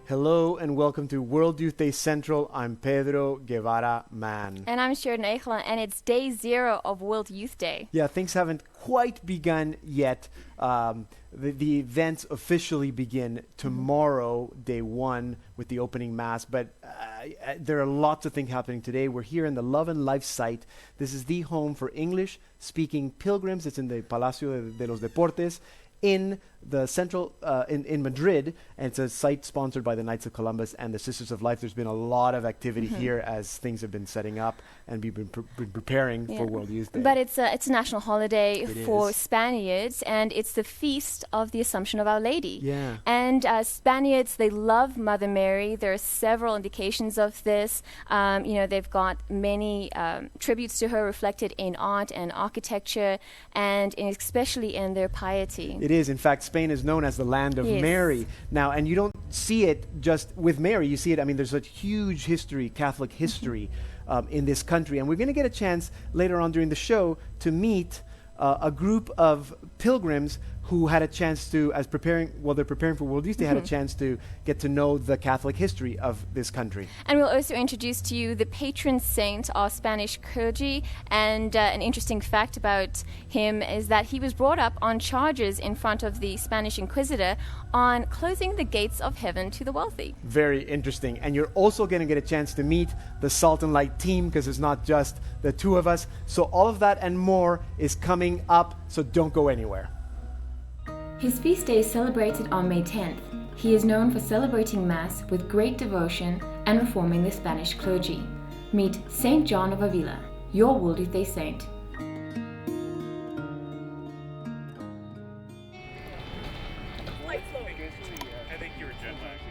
Hello and welcome to World Youth Day Central. I'm Pedro Guevara Mann. And I'm Sheridan Eichler, and it's day 0 of World Youth Day. Yeah, things haven't quite begun yet. The events officially begin tomorrow, day 1, with the opening mass. But there are lots of things happening today. We're here in the Love and Life site. This is the home for English-speaking pilgrims. It's in the Palacio de los Deportes in the central, in Madrid, and it's a site sponsored by the Knights of Columbus and the Sisters of Life. There's been a lot of activity here as things have been setting up and we've been preparing for World Youth Day. But it's a national holiday for Spaniards, and it's the feast of the Assumption of Our Lady. Yeah. And Spaniards, they love Mother Mary. There are several indications of this. They've got many tributes to her reflected in art and architecture, and especially in their piety. It is. In fact, Spain is known as the land of Mary. Now, and you don't see it just with Mary. You see it, there's a huge history, Catholic history, in this country. And we're going to get a chance later on during the show to meet a group of pilgrims who had a chance to, they're preparing for World Youth Day, had a chance to get to know the Catholic history of this country. And we'll also introduce to you the patron saint of Spanish clergy. And an interesting fact about him is that he was brought up on charges in front of the Spanish Inquisitor on closing the gates of heaven to the wealthy. Very interesting. And you're also going to get a chance to meet the Salt and Light team, because it's not just the two of us. So all of that and more is coming up, so don't go anywhere. His feast day is celebrated on May 10th. He is known for celebrating Mass with great devotion and reforming the Spanish clergy. Meet Saint John of Avila, your World Youth Day saint. I think you were jet lagged.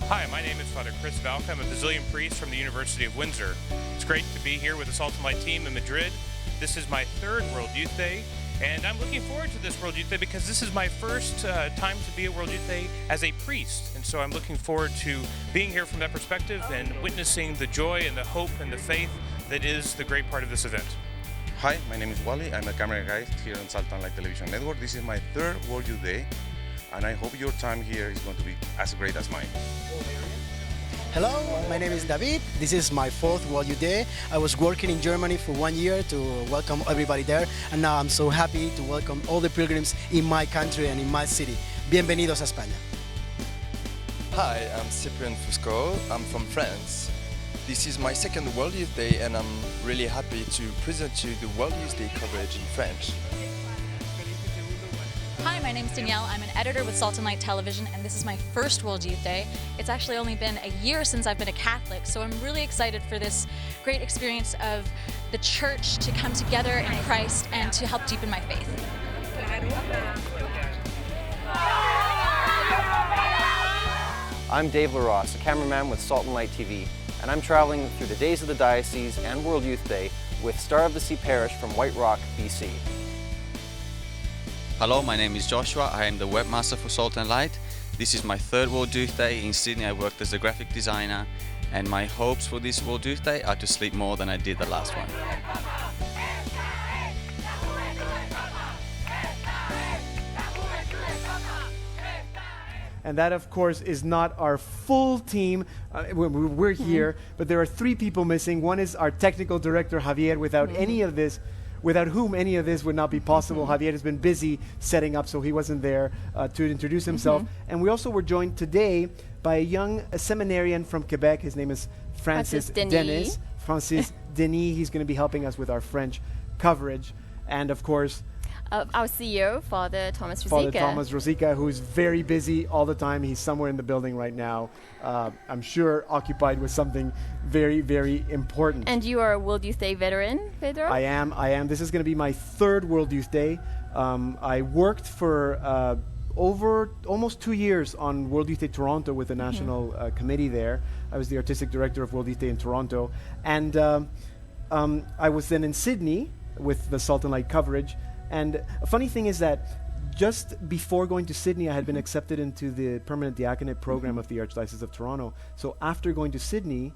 Hi, my name is Father Chris Valka. I'm a Basilian priest from the University of Windsor. It's great to be here with the Salt and Light team in Madrid. This is my 3rd World Youth Day, and I'm looking forward to this World Youth Day because this is my first time to be at World Youth Day as a priest. And so I'm looking forward to being here from that perspective and witnessing the joy and the hope and the faith that is the great part of this event. Hi, my name is Wally. I'm a camera guy here on Salt and Light Television Network. This is my 3rd World Youth Day, and I hope your time here is going to be as great as mine. Hello, my name is David. This is my 4th World Youth Day. I was working in Germany for 1 year to welcome everybody there, and now I'm so happy to welcome all the pilgrims in my country and in my city. Bienvenidos a España. Hi, I'm Cyprien Fusco. I'm from France. This is my 2nd World Youth Day, and I'm really happy to present to you the World Youth Day coverage in French. Hi, my name's Danielle. I'm an editor with Salt and Light Television, and this is my 1st World Youth Day. It's actually only been a year since I've been a Catholic, so I'm really excited for this great experience of the Church to come together in Christ and to help deepen my faith. I'm Dave LaRosse, a cameraman with Salt and Light TV, and I'm traveling through the days of the Diocese and World Youth Day with Star of the Sea Parish from White Rock, BC. Hello, my name is Joshua. I am the webmaster for Salt and Light. This is my 3rd World Youth Day. In Sydney, I worked as a graphic designer, and my hopes for this World Youth Day are to sleep more than I did the last one. And that, of course, is not our full team. We're here, but there are 3 people missing. One is our technical director, Javier, without whom any of this would not be possible. Javier has been busy setting up, so he wasn't there to introduce himself. And we also were joined today by a young seminarian from Quebec. His name is Francis Denis. Francis Denis. He's going to be helping us with our French coverage. And, of course, our CEO, Father Thomas Rosica. Father Thomas Rosica, who's very busy all the time. He's somewhere in the building right now. I'm sure occupied with something very, very important. And you are a World Youth Day veteran, Pedro? I am. This is going to be my 3rd World Youth Day. I worked for over almost 2 years on World Youth Day Toronto with the national committee there. I was the artistic director of World Youth Day in Toronto. And I was then in Sydney with the Salt and Light coverage. And a funny thing is that just before going to Sydney, I had been accepted into the permanent diaconate program of the Archdiocese of Toronto. So after going to Sydney,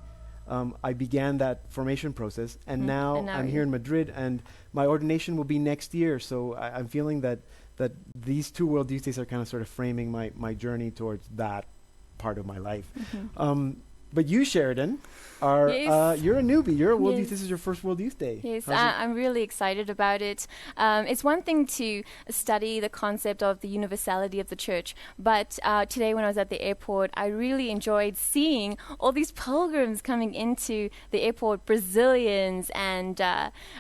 I began that formation process, and now I'm here in Madrid, and my ordination will be next year. So I'm feeling that that these two World Youth Days are kind of sort of framing my journey towards that part of my life. But you, Sheridan, are you're a newbie. You're a World Youth. This is your first World Youth Day. Yes, I'm really excited about it. It's one thing to study the concept of the universality of the church, but today when I was at the airport, I really enjoyed seeing all these pilgrims coming into the airport, Brazilians and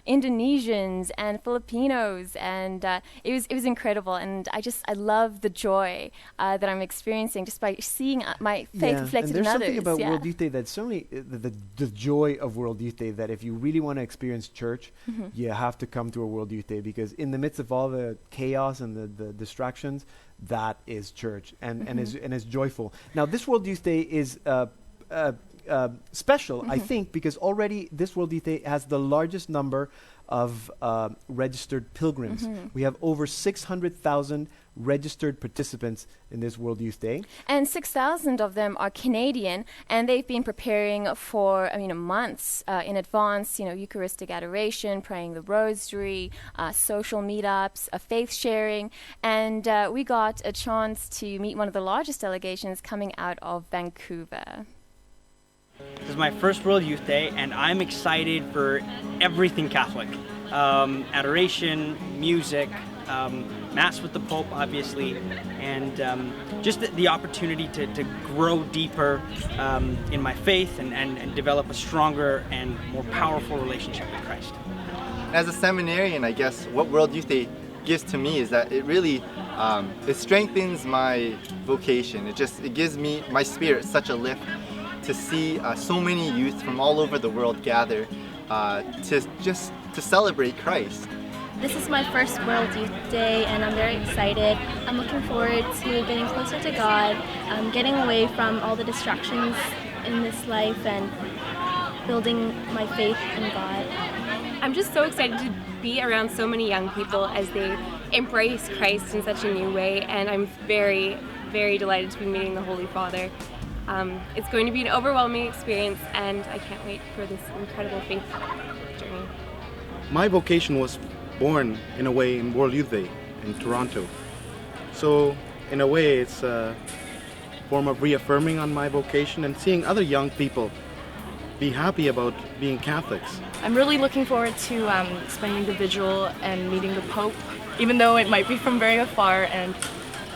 Indonesians and Filipinos, and it was incredible. And I love the joy that I'm experiencing just by seeing my faith reflected in others. And there's something about World Youth Day that's so many, the joy of World Youth Day, that if you really want to experience church, you have to come to a World Youth Day, because in the midst of all the chaos and the distractions, that is church and is joyful. Now, this World Youth Day is special, I think, because already this World Youth Day has the largest number of registered pilgrims. We have over 600,000 registered participants in this World Youth Day. And 6,000 of them are Canadian, and they've been preparing for months in advance, Eucharistic adoration, praying the rosary, social meetups, faith sharing, and we got a chance to meet one of the largest delegations coming out of Vancouver. This is my first World Youth Day, and I'm excited for everything Catholic. Adoration, music, Mass with the Pope, obviously, and just the opportunity to grow deeper in my faith and develop a stronger and more powerful relationship with Christ. As a seminarian, I guess what World Youth Day gives to me is that it really it strengthens my vocation. It gives me, my spirit, such a lift to see so many youth from all over the world gather to celebrate Christ. This is my first World Youth Day, and I'm very excited. I'm looking forward to getting closer to God, getting away from all the distractions in this life, and building my faith in God. I'm just so excited to be around so many young people as they embrace Christ in such a new way, and I'm very, very delighted to be meeting the Holy Father. It's going to be an overwhelming experience, and I can't wait for this incredible faith journey. My vocation was born, in a way, in World Youth Day in Toronto. So, in a way, it's a form of reaffirming on my vocation and seeing other young people be happy about being Catholics. I'm really looking forward to spending the vigil and meeting the Pope, even though it might be from very afar, and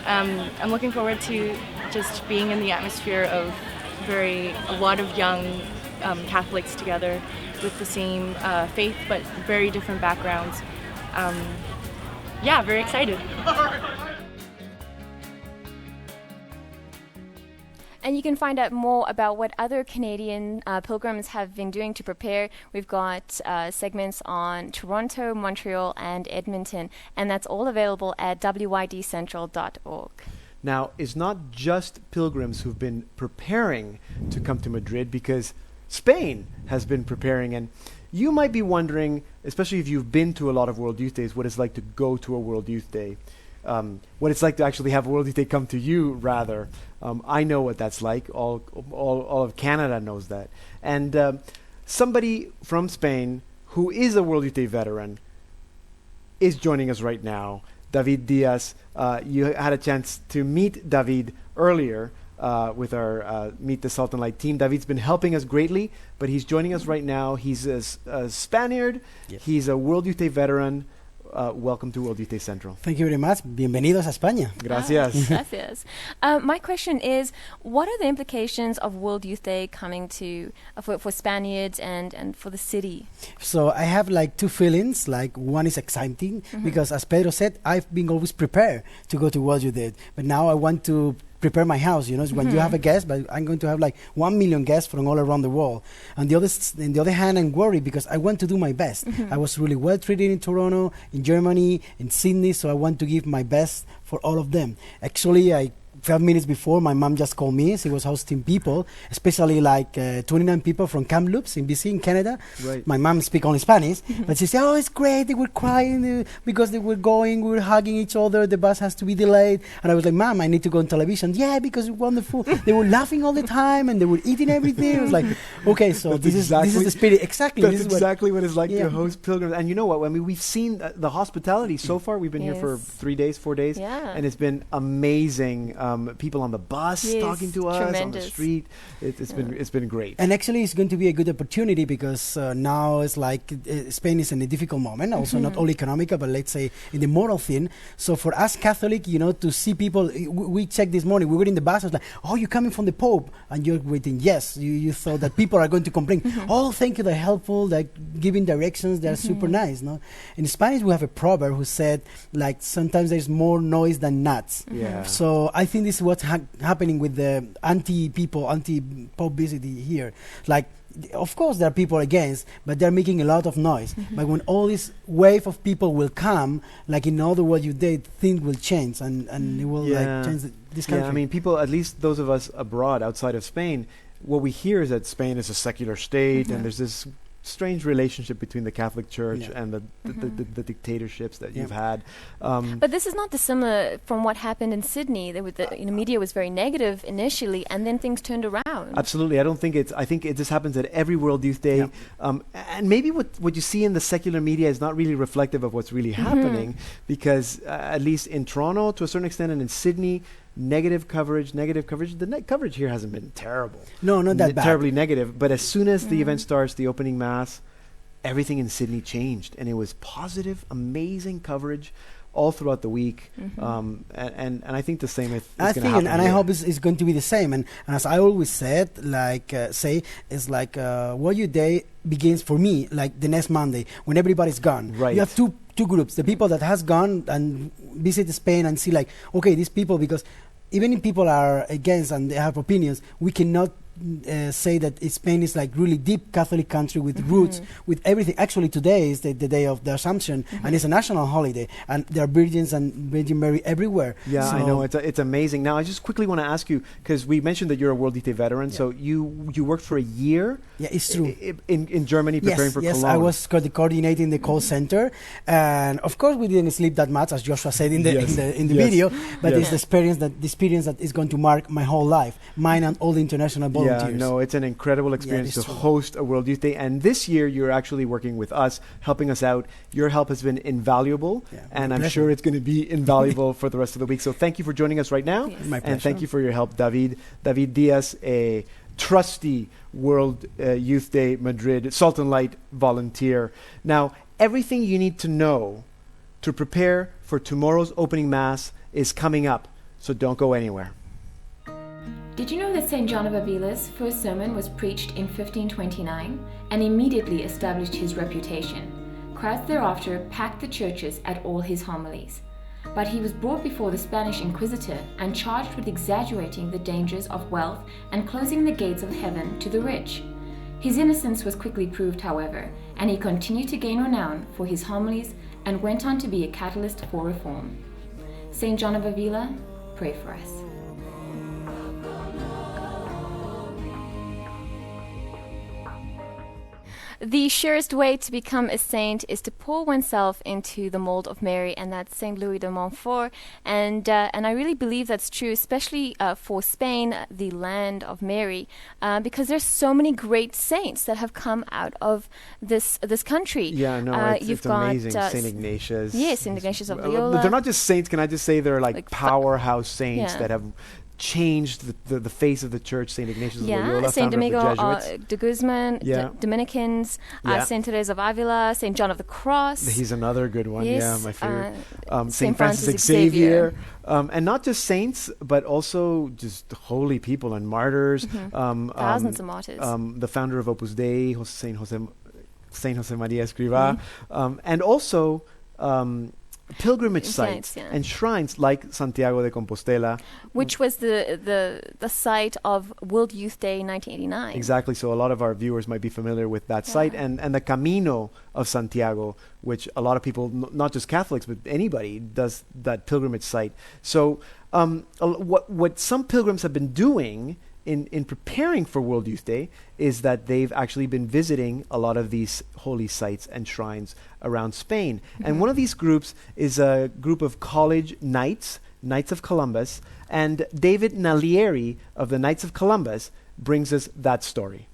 I'm looking forward to just being in the atmosphere of a lot of young Catholics together with the same faith but very different backgrounds. Very excited. And you can find out more about what other Canadian pilgrims have been doing to prepare. We've got segments on Toronto, Montreal, and Edmonton, and that's all available at wyDcentral.org. Now, it's not just pilgrims who've been preparing to come to Madrid, because Spain has been preparing, and you might be wondering, especially if you've been to a lot of World Youth Days, what it's like to go to a World Youth Day. What it's like to actually have a World Youth Day come to you, rather. I know what that's like. All of Canada knows that. And somebody from Spain who is a World Youth Day veteran is joining us right now. David Diaz. You had a chance to meet David earlier with our Meet the Salt and Light team. David's been helping us greatly, but he's joining us right now. He's a Spaniard. Yes. He's a World Youth Day veteran. Welcome to World Youth Day Central. Thank you very much. Bienvenidos a España. Gracias. Gracias. My question is, what are the implications of World Youth Day coming to for Spaniards and for the city? So I have like two feelings. Like, one is exciting because, as Pedro said, I've been always prepared to go to World Youth Day, but now I want to prepare my house. When you have a guest, but I'm going to have like 1 million guests from all around the world. On the other hand, I'm worried because I want to do my best. I was really well treated in Toronto, in Germany, in Sydney, so I want to give my best for all of them. Actually, 5 minutes before, my mom just called me. She was hosting people, especially like 29 people from Kamloops in BC in Canada. Right. My mom speaks only Spanish, but she said, "Oh, it's great. They were crying because they were going. We were hugging each other. The bus has to be delayed." And I was like, "Mom, I need to go on television." "Yeah, because it's wonderful." They were laughing all the time and they were eating everything. I was like, "Okay, so this is the spirit." Exactly. That's this is exactly what it's like Yeah. to host pilgrims. And you know what? I mean, we've seen the hospitality so far. We've been here for 3 days, 4 days, Yeah. and it's been amazing. People on the bus Yes, talking to us on the tremendous. street. It's been great. And actually, it's going to be a good opportunity because now it's like Spain is in a difficult moment, also not only economical, but let's say in the moral thing. So for us Catholic, to see people, we checked this morning, we were in the bus, I was like, "Oh, you're coming from the Pope?" And you're waiting, yes, you thought that people are going to complain. "Oh, thank you, they're helpful, they're giving directions, they're super nice." No? In Spanish, we have a proverb who said, like, sometimes there's more noise than nuts. Yeah. So I think this is what's happening with the anti-Pope visit here. Like, of course, there are people against, but they're making a lot of noise. But when all this wave of people will come, like in other words, things will change and it will change this country. Yeah, I mean, people, at least those of us abroad, outside of Spain, what we hear is that Spain is a secular state, and there's this strange relationship between the Catholic Church and the dictatorships that you've had. But this is not dissimilar from what happened in Sydney. The media was very negative initially, and then things turned around. Absolutely. I think this happens at every World Youth Day. And maybe what you see in the secular media is not really reflective of what's really happening, because at least in Toronto, to a certain extent, and in Sydney, negative coverage. The coverage here hasn't been terrible. No, not that bad. Terribly negative. But as soon as the event starts, the opening mass, everything in Sydney changed, and it was positive, amazing coverage all throughout the week. And I think the same is going to happen. And I hope it's going to be the same. And as I always said, it's like World Youth Day begins for me like the next Monday when everybody's gone. Right. You have two groups: the people that has gone and visit Spain and see like, okay, these people, because even if people are against and they have opinions, we cannot say that Spain is like really deep Catholic country with roots, with everything. Actually, today is the day of the Assumption, and it's a national holiday, and there are Virgins and Virgin Mary everywhere. Yeah, so I know, it's amazing. Now, I just quickly want to ask you, because we mentioned that you're a World Youth Day veteran, so you worked for a year. Yeah, it's true. In Germany, preparing for Cologne. Yes, I was coordinating the call center, and of course we didn't sleep that much, as Joshua said in the video. But it's the experience that is going to mark my whole life, mine and all the international volunteers. Yeah, no, it's an incredible experience to host a World Youth Day. And this year, you're actually working with us, helping us out. Your help has been invaluable, and I'm sure it's going to be invaluable for the rest of the week. So thank you for joining us right now. Yes. My and pleasure. thank you for your help, David. David Diaz, a trusty World Youth Day Madrid Salt and Light volunteer. Now, everything you need to know to prepare for tomorrow's opening Mass is coming up, so don't go anywhere. Did you know that St. John of Avila's first sermon was preached in 1529 and immediately established his reputation? Crowds thereafter packed the churches at all his homilies. But he was brought before the Spanish Inquisitor and charged with exaggerating the dangers of wealth and closing the gates of heaven to the rich. His innocence was quickly proved, however, and he continued to gain renown for his homilies and went on to be a catalyst for reform. St. John of Avila, pray for us. The surest way to become a saint is to pour oneself into the mold of Mary, and that's Saint Louis de Montfort. And I really believe that's true, especially for Spain, the land of Mary, because there's so many great saints that have come out of this country. Yeah, no, it's amazing. Saint Ignatius. Yes, Saint Ignatius of Loyola. They're not just saints. Can I just say they're like powerhouse saints that have changed the face of the church. Saint Ignatius of Loyola, Saint founder Domingo of the Jesuits. de Guzman, Dominicans, Saint Therese of Avila, Saint John of the Cross. He's another good one. Yes, yeah, my favorite. Saint Francis Xavier. And not just saints, but also just holy people and martyrs. Thousands of martyrs. The founder of Opus Dei, Saint Jose Maria Escrivá, and also pilgrimage sites and shrines like Santiago de Compostela, which was the site of World Youth Day 1989. Exactly. So a lot of our viewers might be familiar with that site and the Camino of Santiago, which a lot of people, not just Catholics but anybody, does that pilgrimage site. So what some pilgrims have been doing in preparing for World Youth Day is that they've actually been visiting a lot of these holy sites and shrines around Spain. And one of these groups is a group of college Knights of Columbus, and David Nalieri of the Knights of Columbus brings us that story.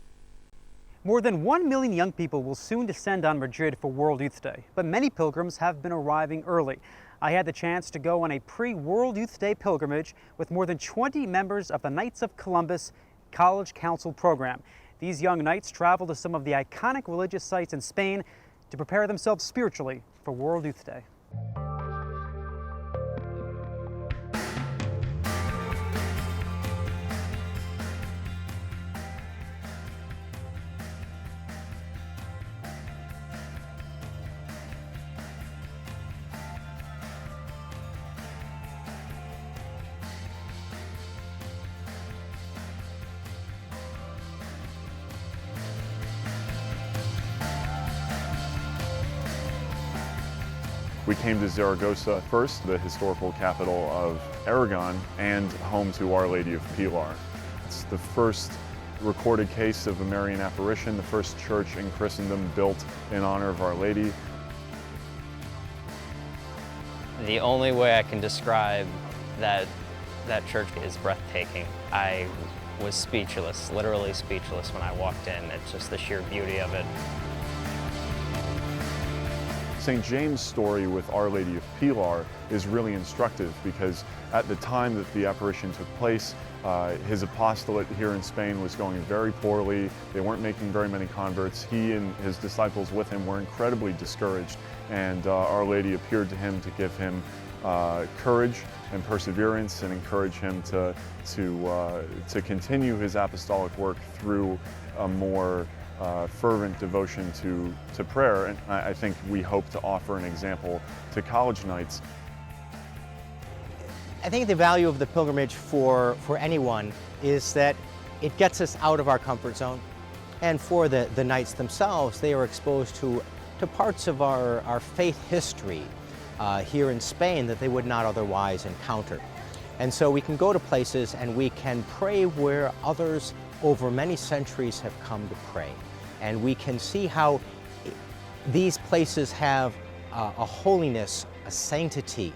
More than 1 million young people will soon descend on Madrid for World Youth Day, but many pilgrims have been arriving early. I had the chance to go on a pre-World Youth Day pilgrimage with more than 20 members of the Knights of Columbus College Council program. These young knights travel to some of the iconic religious sites in Spain to prepare themselves spiritually for World Youth Day. We came to Zaragoza first, the historical capital of Aragon and home to Our Lady of Pilar. It's the first recorded case of a Marian apparition, the first church in Christendom built in honor of Our Lady. The only way I can describe that church is breathtaking. I was speechless, literally speechless when I walked in. It's just the sheer beauty of it. St. James' story with Our Lady of Pilar is really instructive because at the time that the apparition took place, his apostolate here in Spain was going very poorly. They weren't making very many converts. He and his disciples with him were incredibly discouraged, and Our Lady appeared to him to give him courage and perseverance and encourage him to continue his apostolic work through a more fervent devotion to prayer, and I think we hope to offer an example to college knights. I think the value of the pilgrimage for anyone is that it gets us out of our comfort zone, and for the knights themselves, they are exposed to parts of our faith history here in Spain that they would not otherwise encounter. And so we can go to places and we can pray where others over many centuries have come to pray. And we can see how these places have a holiness, a sanctity.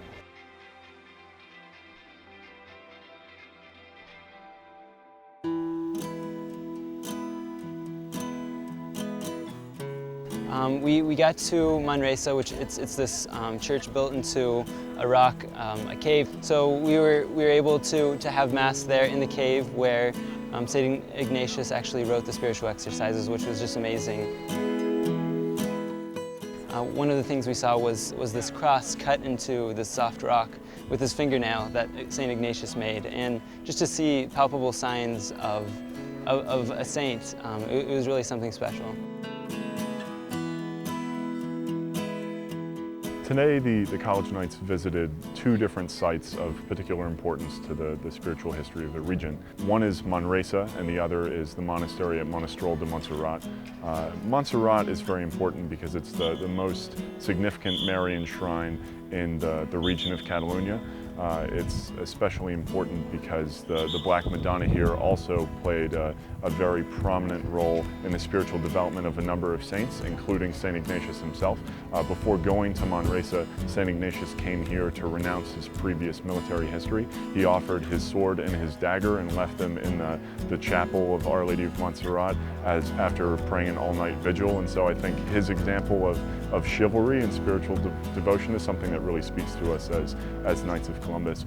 We got to Manresa, which it's this church built into a rock, a cave. So we were able to have Mass there in the cave where St. Ignatius actually wrote the spiritual exercises, which was just amazing. One of the things we saw was this cross cut into this soft rock with his fingernail that St. Ignatius made, and just to see palpable signs of a saint, it was really something special. Today, the College Knights visited two different sites of particular importance to the spiritual history of the region. One is Manresa, and the other is the monastery at Monistrol de Montserrat. Montserrat is very important because it's the most significant Marian shrine in the region of Catalonia. It's especially important because the Black Madonna here also played a very prominent role in the spiritual development of a number of saints, including St. Ignatius himself. Before going to Manresa, St. Ignatius came here to renounce his previous military history. He offered his sword and his dagger and left them in the chapel of Our Lady of Montserrat after praying an all-night vigil. And so I think his example of chivalry and spiritual devotion is something that really speaks to us as Knights of Columbus.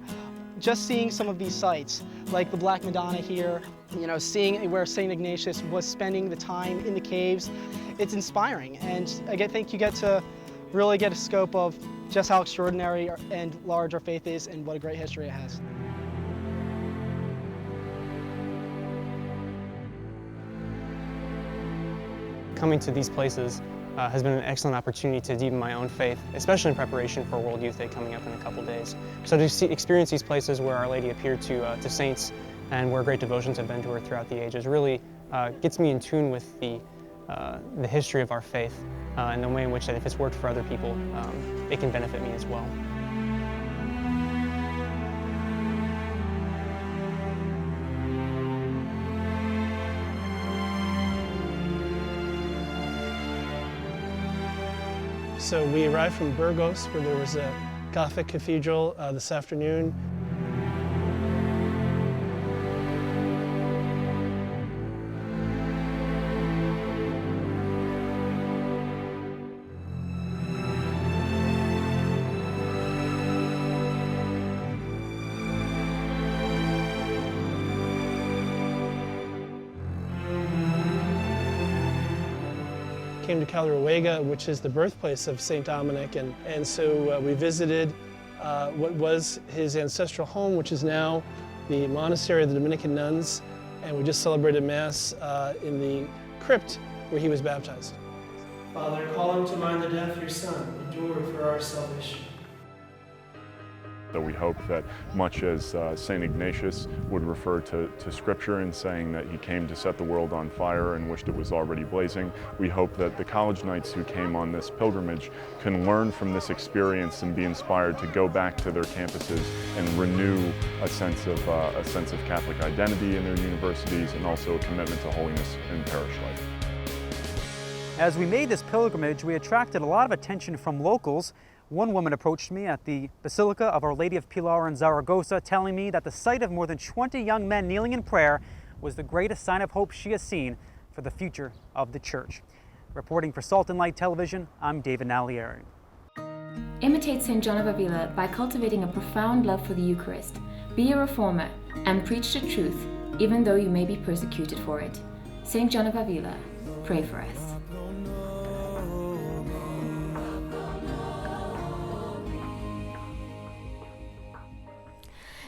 Just seeing some of these sites, like the Black Madonna here, seeing where St. Ignatius was spending the time in the caves, it's inspiring. And I think you get to really get a scope of just how extraordinary and large our faith is and what a great history it has. Coming to these places has been an excellent opportunity to deepen my own faith, especially in preparation for World Youth Day coming up in a couple days. So to experience these places where Our Lady appeared to saints and where great devotions have been to her throughout the ages really gets me in tune with the history of our faith and the way in which that if it's worked for other people, it can benefit me as well. So we arrived from Burgos, where there was a Gothic cathedral this afternoon. Came to Caleruega, which is the birthplace of St. Dominic, and so we visited what was his ancestral home, which is now the monastery of the Dominican nuns, and we just celebrated Mass in the crypt where he was baptized. Father, call him to mind the death of your Son, endure for our salvation. So we hope that much as St. Ignatius would refer to Scripture in saying that he came to set the world on fire and wished it was already blazing, we hope that the college knights who came on this pilgrimage can learn from this experience and be inspired to go back to their campuses and renew a sense of Catholic identity in their universities and also a commitment to holiness in parish life. As we made this pilgrimage, we attracted a lot of attention from locals. One woman approached me at the Basilica of Our Lady of Pilar in Zaragoza, telling me that the sight of more than 20 young men kneeling in prayer was the greatest sign of hope she has seen for the future of the Church. Reporting for Salt and Light Television, I'm David Nalieri. Imitate St. John of Avila by cultivating a profound love for the Eucharist. Be a reformer and preach the truth, even though you may be persecuted for it. St. John of Avila, pray for us.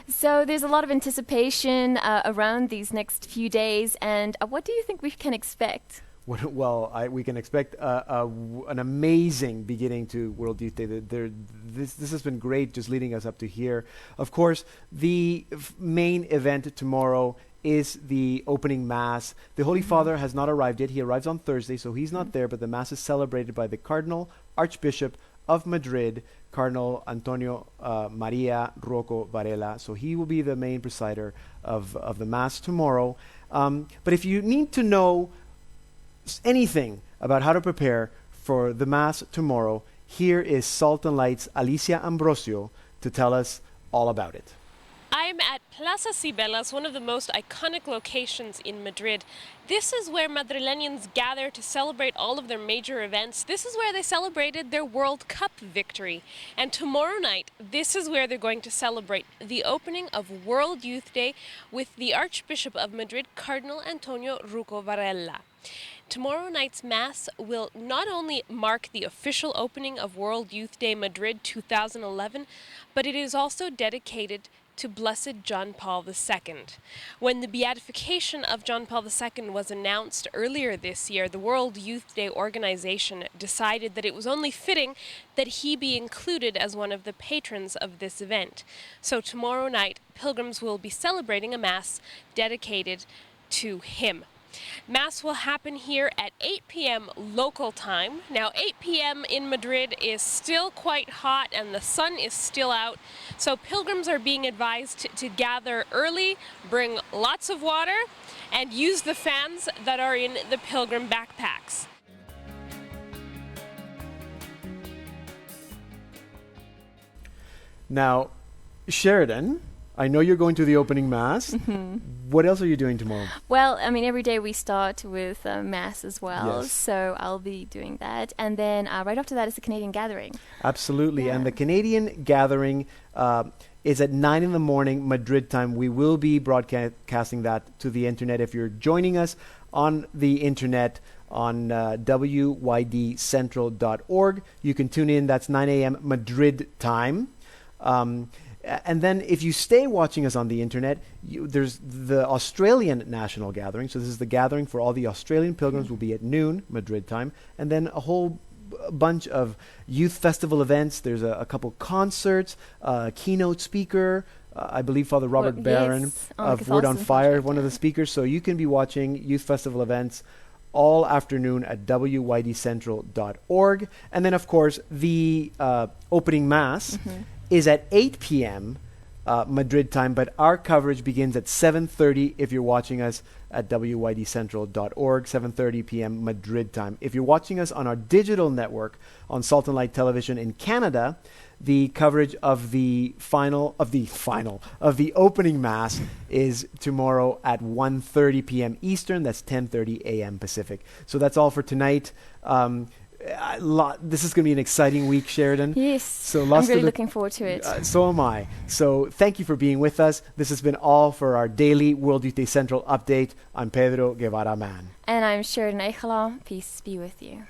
So there's a lot of anticipation around these next few days, and what do you think we can expect? Well, we can expect an amazing beginning to World Youth Day. This has been great, just leading us up to here. Of course, the main event tomorrow is the opening Mass. The Holy Father has not arrived yet. He arrives on Thursday, so he's not there, but the Mass is celebrated by the Cardinal Archbishop of Madrid, Cardinal Antonio Maria Rocco Varela. So he will be the main presider of the Mass tomorrow. But if you need to know anything about how to prepare for the Mass tomorrow, here is Salt and Light's Alicia Ambrosio to tell us all about it. I'm at Plaza Cibeles, one of the most iconic locations in Madrid. This is where Madrileños gather to celebrate all of their major events. This is where they celebrated their World Cup victory. And tomorrow night, this is where they're going to celebrate the opening of World Youth Day with the Archbishop of Madrid, Cardinal Antonio Rocco Varela. Tomorrow night's Mass will not only mark the official opening of World Youth Day Madrid 2011, but it is also dedicated to Blessed John Paul II. When the beatification of John Paul II was announced earlier this year, the World Youth Day organization decided that it was only fitting that he be included as one of the patrons of this event. So tomorrow night, pilgrims will be celebrating a Mass dedicated to him. Mass will happen here at 8 p.m. local time. Now, 8 p.m. in Madrid is still quite hot and the sun is still out, so pilgrims are being advised to gather early, bring lots of water, and use the fans that are in the pilgrim backpacks. Now, Sheridan, I know you're going to the opening Mass. Mm-hmm. What else are you doing tomorrow? Well, I mean, every day we start with Mass as well, Yes. so I'll be doing that. And then right after that is the Canadian Gathering. Absolutely. And the Canadian Gathering is at 9 in the morning, Madrid time. We will be broadcasting that to the internet. If you're joining us on the internet on WYDcentral.org, you can tune in. That's 9 a.m. Madrid time. And then if you stay watching us on the internet, there's the Australian National Gathering. So this is the gathering for all the Australian pilgrims will be at noon, Madrid time. And then a whole bunch of youth festival events. There's a couple concerts, keynote speaker, I believe Father Robert Barron of Word on Fire, one of the speakers. So you can be watching youth festival events all afternoon at WYDcentral.org. And then, of course, the opening Mass is at 8 p.m. Madrid time, but our coverage begins at 7:30 if you're watching us at wydcentral.org, 7:30 p.m. Madrid time. If you're watching us on our digital network on Salt and Light Television in Canada, the coverage of the opening mass is tomorrow at 1:30 p.m. Eastern. That's 10:30 a.m. Pacific. So that's all for tonight. This is going to be an exciting week, Sheridan. Yes, so I'm really looking forward to it. So am I. So thank you for being with us. This has been all for our daily World Youth Day Central update. I'm Pedro Guevara Mann. And I'm Sheridan Eichela. Peace be with you.